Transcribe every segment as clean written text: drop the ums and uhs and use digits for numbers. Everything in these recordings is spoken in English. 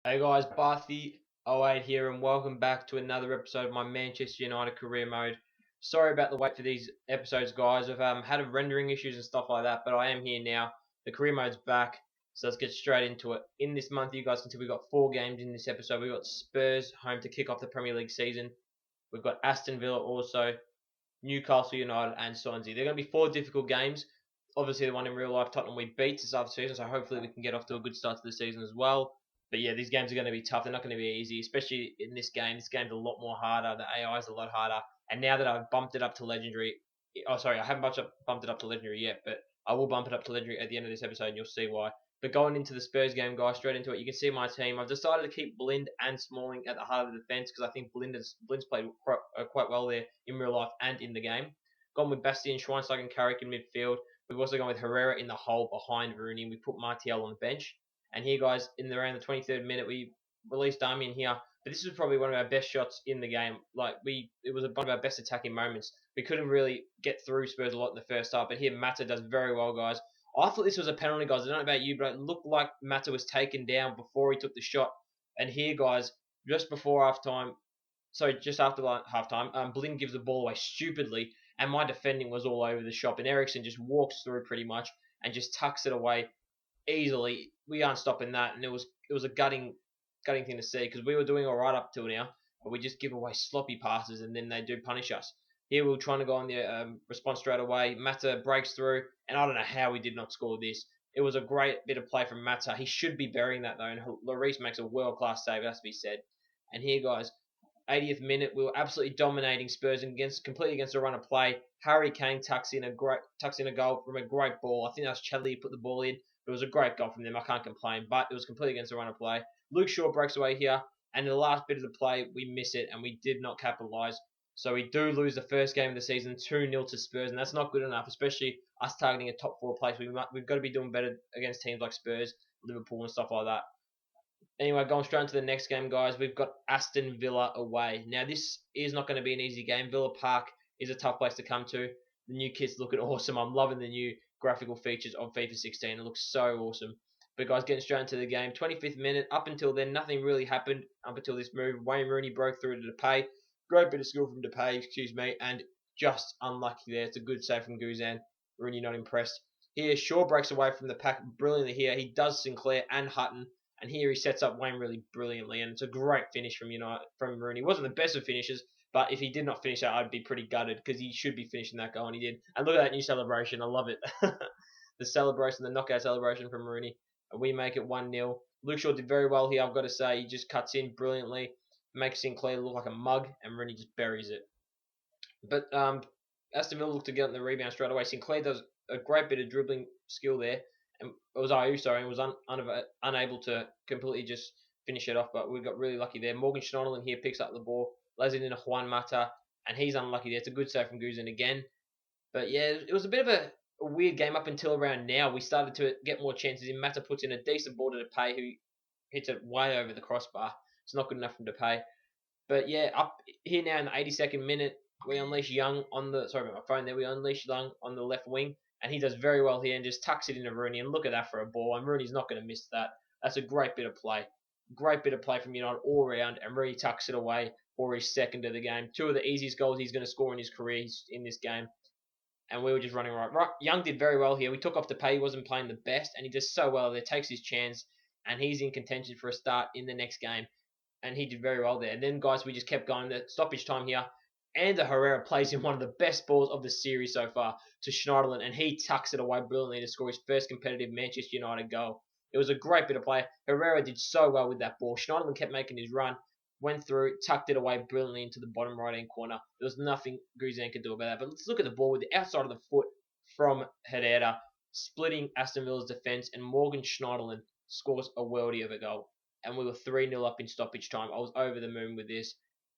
Hey guys, Barthy08 here, and welcome back to another episode of my Manchester United career mode. Sorry about the wait for these episodes, guys. I've had rendering issues and stuff like that, but I am here now. The career mode's back, so let's get straight into it. In this month, you guys can see we've got 4 games in this episode. We've got Spurs home to kick off the Premier League season. We've got Aston Villa also, Newcastle United, and Swansea. They're going to be 4 difficult games. Obviously, the one in real life, Tottenham, we beat to start the season, so hopefully we can get off to a good start to the season as well. But yeah, these games are going to be tough. They're not going to be easy, especially in this game. This game's a lot more harder. The AI is a lot harder. And now that I've bumped it up to legendary, I haven't bumped it up to legendary yet, but I will bump it up to legendary at the end of this episode, and you'll see why. But going into the Spurs game, guys, straight into it, you can see my team. I've decided to keep Blind and Smalling at the heart of the defence because I think Blind's played quite well there in real life and in the game. Gone with Bastian Schweinsteiger and Carrick in midfield. We've also gone with Herrera in the hole behind Rooney. We put Martial on the bench. And here, guys, around the 23rd minute, we released Darmian here. But this was probably one of our best shots in the game. It was one of our best attacking moments. We couldn't really get through Spurs a lot in the first half. But here, Mata does very well, guys. I thought this was a penalty, guys. I don't know about you, but it looked like Mata was taken down before he took the shot. And here, guys, just before halftime, just after halftime, Blind gives the ball away stupidly, and my defending was all over the shop. And Ericsson just walks through pretty much and just tucks it away easily. We aren't stopping that, and it was a gutting thing to see because we were doing all right up till now, but we just give away sloppy passes, and then they do punish us. Here we were trying to go on the response straight away. Mata breaks through, and I don't know how we did not score this. It was a great bit of play from Mata. He should be burying that though, and Lloris makes a world class save. It has to be said. And here, guys, 80th minute, we were absolutely dominating Spurs and completely against a run of play. Harry Kane tucks in a goal from a great ball. I think that was Chadley who put the ball in. It was a great goal from them. I can't complain, but it was completely against the run of play. Luke Shaw breaks away here, and in the last bit of the play, we miss it, and we did not capitalise. So we do lose the first game of the season, 2-0 to Spurs, and that's not good enough, especially us targeting a top 4 place. We've got to be doing better against teams like Spurs, Liverpool, and stuff like that. Anyway, going straight into the next game, guys, we've got Aston Villa away. Now, this is not going to be an easy game. Villa Park is a tough place to come to. The new kit's looking awesome. I'm loving the new graphical features of FIFA 16. It looks so awesome. But, guys, getting straight into the game. 25th minute. Up until then, nothing really happened up until this move. Wayne Rooney broke through to Depay. Great bit of skill from Depay, and just unlucky there. It's a good save from Guzan. Rooney not impressed. Here, Shaw breaks away from the pack brilliantly here. He does Sinclair and Hutton. And here he sets up Wayne really brilliantly, and it's a great finish from Rooney. It wasn't the best of finishes, but if he did not finish that, I'd be pretty gutted because he should be finishing that goal, and he did. And look at that new celebration. I love it. The celebration, the knockout celebration from Rooney. And we make it 1-0. Luke Shaw did very well here, I've got to say. He just cuts in brilliantly, makes Sinclair look like a mug, and Rooney just buries it. But Aston Villa looked to get on the rebound straight away. Sinclair does a great bit of dribbling skill there. And it was Ayew, and was unable to completely just finish it off, but we got really lucky there. Morgan Schneiderlin here picks up the ball, lays it into Juan Mata, and he's unlucky there. It's a good save from Guzan again. But yeah, it was a bit of a weird game up until around now. We started to get more chances in. Mata puts in a decent ball to Depay, who hits it way over the crossbar. It's not good enough from Depay. But yeah, up here now in the 82nd minute, we unleash Young on the... Sorry about my phone there. We unleash Young on the left wing. And he does very well here and just tucks it into Rooney. And look at that for a ball. And Rooney's not going to miss that. That's a great bit of play. Great bit of play from United all round. And Rooney tucks it away for his second of the game. 2 of the easiest goals he's going to score in his career in this game. And we were just running right. Young did very well here. We took off Depay. He wasn't playing the best. And he does so well there. Takes his chance. And he's in contention for a start in the next game. And he did very well there. And then, guys, we just kept going. The stoppage time here. And Herrera plays in one of the best balls of the series so far to Schneiderlin, and he tucks it away brilliantly to score his first competitive Manchester United goal. It was a great bit of play. Herrera did so well with that ball. Schneiderlin kept making his run, went through, tucked it away brilliantly into the bottom right-hand corner. There was nothing Guzan could do about that. But let's look at the ball with the outside of the foot from Herrera, splitting Aston Villa's defence, and Morgan Schneiderlin scores a worldie of a goal. And we were 3-0 up in stoppage time. I was over the moon with this.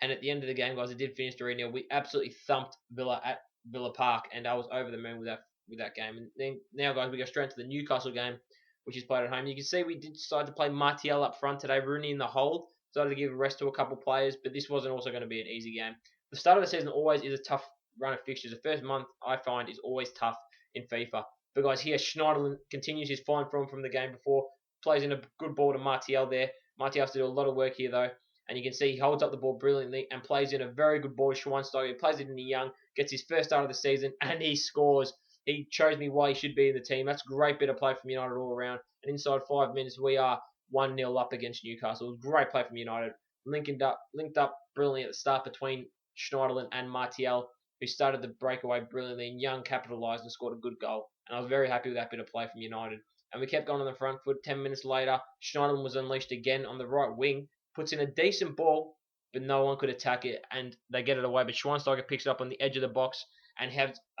And at the end of the game, guys, it did finish 3-0. We absolutely thumped Villa at Villa Park, and I was over the moon with that game. And then now, guys, we go straight to the Newcastle game, which is played at home. You can see we did decide to play Martial up front today, Rooney in the hole. Decided to give a rest to a couple of players, but this wasn't also going to be an easy game. The start of the season always is a tough run of fixtures. The first month, I find, is always tough in FIFA. But, guys, here, Schneiderlin continues his fine form from the game before, plays in a good ball to Martial there. Martial has to do a lot of work here, though. And you can see he holds up the ball brilliantly and plays in a very good ball to Schweinsteiger. He plays it in the young, gets his first start of the season, and he scores. He shows me why he should be in the team. That's a great bit of play from United all around. And inside 5 minutes, we are 1-0 up against Newcastle. It was great play from United. Linked up brilliantly at the start between Schneiderlin and Martial, who started the breakaway brilliantly, and Young capitalised and scored a good goal. And I was very happy with that bit of play from United. And we kept going on the front foot. 10 minutes later, Schneiderlin was unleashed again on the right wing, puts in a decent ball, but no one could attack it, and they get it away. But Schweinsteiger picks it up on the edge of the box and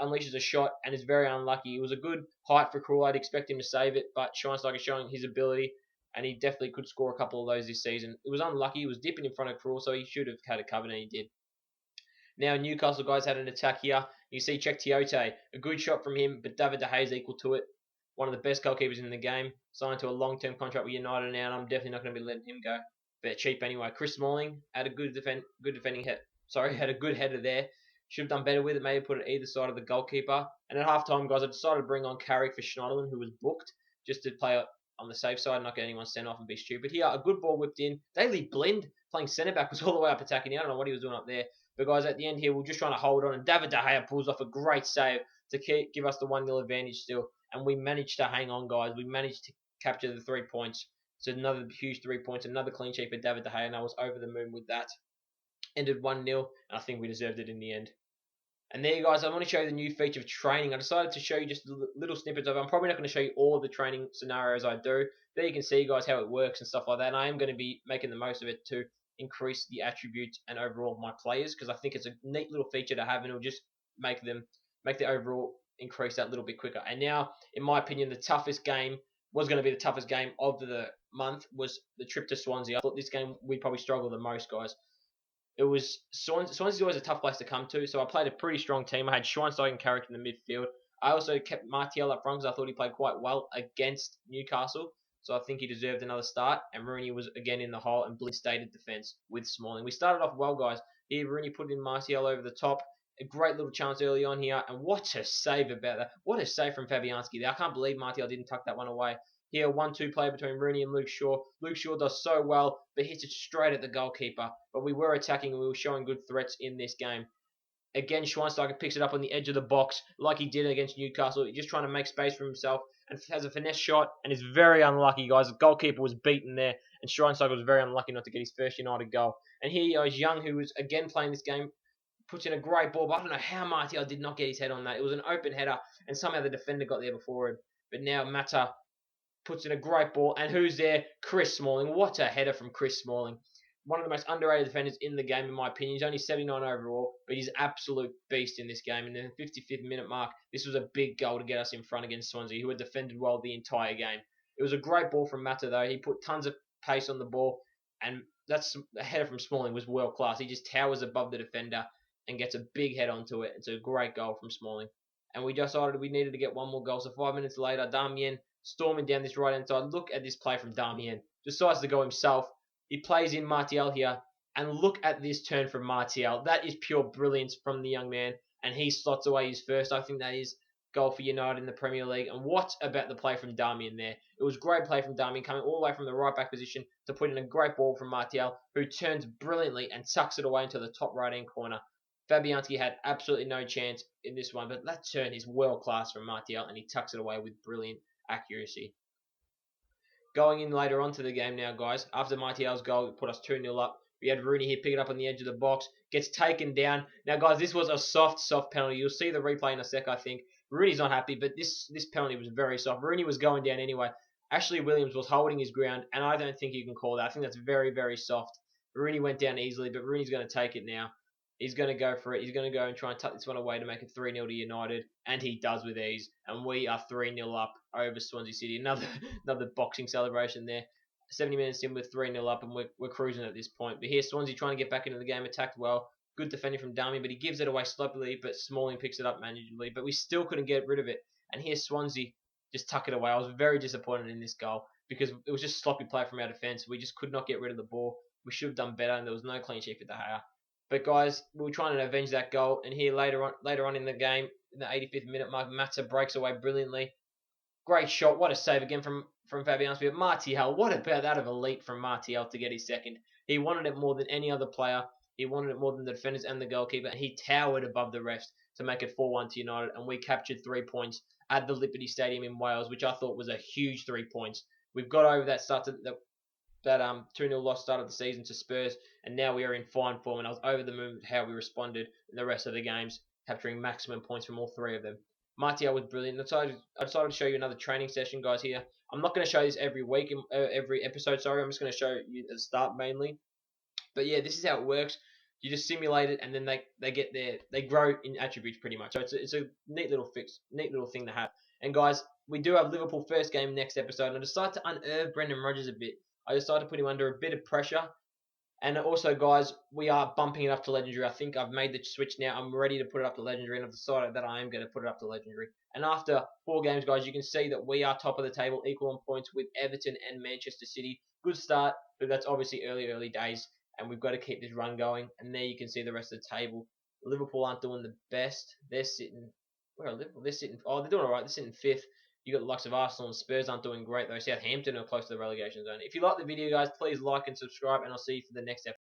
unleashes a shot, and is very unlucky. It was a good height for Krul. I'd expect him to save it, but Schweinsteiger showing his ability, and he definitely could score a couple of those this season. It was unlucky. He was dipping in front of Krul, so he should have had it covered, and he did. Now Newcastle guys had an attack here. You see Cheick Tiote, a good shot from him, but David De Gea's equal to it. One of the best goalkeepers in the game, signed to a long-term contract with United now, and I'm definitely not going to be letting him go. But cheap anyway. Chris Smalling had a good defending head. Sorry, had a good header there. Should have done better with it. Maybe put it either side of the goalkeeper. And at half-time, guys, I decided to bring on Carrick for Schneiderlin, who was booked, just to play on the safe side, not get anyone sent off and be stupid. Here, a good ball whipped in. Daley Blind, playing centre-back, was all the way up attacking. I don't know what he was doing up there. But, guys, at the end here, we're just trying to hold on. And David De Gea pulls off a great save to give us the 1-0 advantage still. And we managed to hang on, guys. We managed to capture the 3 points. So another huge 3 points, another clean sheet for David De Gea, and I was over the moon with that. Ended 1-0, and I think we deserved it in the end. And there you guys, I want to show you the new feature of training. I decided to show you just little snippets of it. I'm probably not going to show you all of the training scenarios I do. There you can see, guys, how it works and stuff like that. And I am going to be making the most of it to increase the attributes and overall of my players, because I think it's a neat little feature to have, and it'll just make the overall increase that little bit quicker. And now, in my opinion, the toughest game was going to be the toughest game of the month was the trip to Swansea. I thought this game we probably struggled the most, guys. It was Swansea's always a tough place to come to, so I played a pretty strong team. I had Schweinsteiger and Carrick in the midfield. I also kept Martial up front because I thought he played quite well against Newcastle, so I think he deserved another start. And Rooney was again in the hole, and Blind stayed at defence with Smalling. We started off well, guys. Here, Rooney put in Martial over the top. A great little chance early on here, and what a save about that. What a save from Fabianski there. I can't believe Martial didn't tuck that one away. Here, 1-2 play between Rooney and Luke Shaw. Luke Shaw does so well, but hits it straight at the goalkeeper. But we were attacking, and we were showing good threats in this game. Again, Schweinsteiger picks it up on the edge of the box, like he did against Newcastle. He's just trying to make space for himself, and has a finesse shot, and is very unlucky, guys. The goalkeeper was beaten there, and Schweinsteiger was very unlucky not to get his first United goal. And here is Young, who was again playing this game, puts in a great ball, but I don't know how Martial did not get his head on that. It was an open header, and somehow the defender got there before him. But now Mata puts in a great ball, and who's there? Chris Smalling. What a header from Chris Smalling. One of the most underrated defenders in the game, in my opinion. He's only 79 overall, but he's an absolute beast in this game. And in the 55th minute mark, this was a big goal to get us in front against Swansea, who had defended well the entire game. It was a great ball from Mata, though. He put tons of pace on the ball, and the header from Smalling was world class. He just towers above the defender and gets a big head onto it. It's a great goal from Smalling. And we decided we needed to get one more goal. So 5 minutes later, Damien storming down this right-hand side. Look at this play from Damien. Decides to go himself. He plays in Martial here. And look at this turn from Martial. That is pure brilliance from the young man. And he slots away his first. I think that is goal for United in the Premier League. And what about the play from Damien there? It was great play from Damien, coming all the way from the right-back position to put in a great ball from Martial, who turns brilliantly and tucks it away into the top right-hand corner. Fabianski had absolutely no chance in this one, but that turn is world-class from Martial, and he tucks it away with brilliant accuracy. Going in later on to the game now, guys, after Martial's goal, it put us 2-0 up. We had Rooney here pick it up on the edge of the box, gets taken down. Now, guys, this was a soft penalty. You'll see the replay in a sec, I think. Rooney's not happy, but this penalty was very soft. Rooney was going down anyway. Ashley Williams was holding his ground, and I don't think you can call that. I think that's very, very soft. Rooney went down easily, but Rooney's going to take it now. He's going to go for it. He's going to go and try and tuck this one away to make it 3-0 to United, and he does with ease. And we are 3-0 up over Swansea City. Another boxing celebration there. 70 minutes in, we're 3-0 up, and we're cruising at this point. But here, Swansea trying to get back into the game, attacked well. Good defending from Damien, but he gives it away sloppily, but Smalling picks it up manageably. But we still couldn't get rid of it. And here, Swansea just tuck it away. I was very disappointed in this goal because it was just sloppy play from our defence. We just could not get rid of the ball. We should have done better, and there was no clean sheet for De Gea. But guys, we were trying to avenge that goal, and here later on in the game, in the 85th minute mark, Mata breaks away brilliantly. Great shot. What a save again from Fabianski. But Martial, what about that of elite from Martial to get his second? He wanted it more than any other player. He wanted it more than the defenders and the goalkeeper. And he towered above the rest to make it 4-1 to United. And we captured 3 points at the Liberty Stadium in Wales, which I thought was a huge 3 points. We've got over that start to, that 2-0 loss start of the season to Spurs, and now we are in fine form. And I was over the moon with how we responded in the rest of the games, capturing maximum points from all three of them. Martial was brilliant. I decided to show you another training session, guys. Here, I'm not going to show this every week, every episode. Sorry, I'm just going to show you at the start mainly. But yeah, this is how it works. You just simulate it, and then they grow in attributes pretty much. So it's a neat little neat little thing to have. And guys, we do have Liverpool first game next episode, and I decided to unearth Brendan Rodgers a bit. I decided to put him under a bit of pressure. And also, guys, we are bumping it up to Legendary. I think I've made the switch now. I'm ready to put it up to Legendary, and I've decided that I am going to put it up to Legendary. And after 4 games, guys, you can see that we are top of the table, equal on points with Everton and Manchester City. Good start, but that's obviously early days, and we've got to keep this run going. And there you can see the rest of the table. Liverpool aren't doing the best. They're sitting. Where are Liverpool? They're sitting. Oh, they're doing all right. They're sitting fifth. You got the likes of Arsenal and Spurs aren't doing great though. Southampton are close to the relegation zone. If you like the video, guys, please like and subscribe, and I'll see you for the next episode.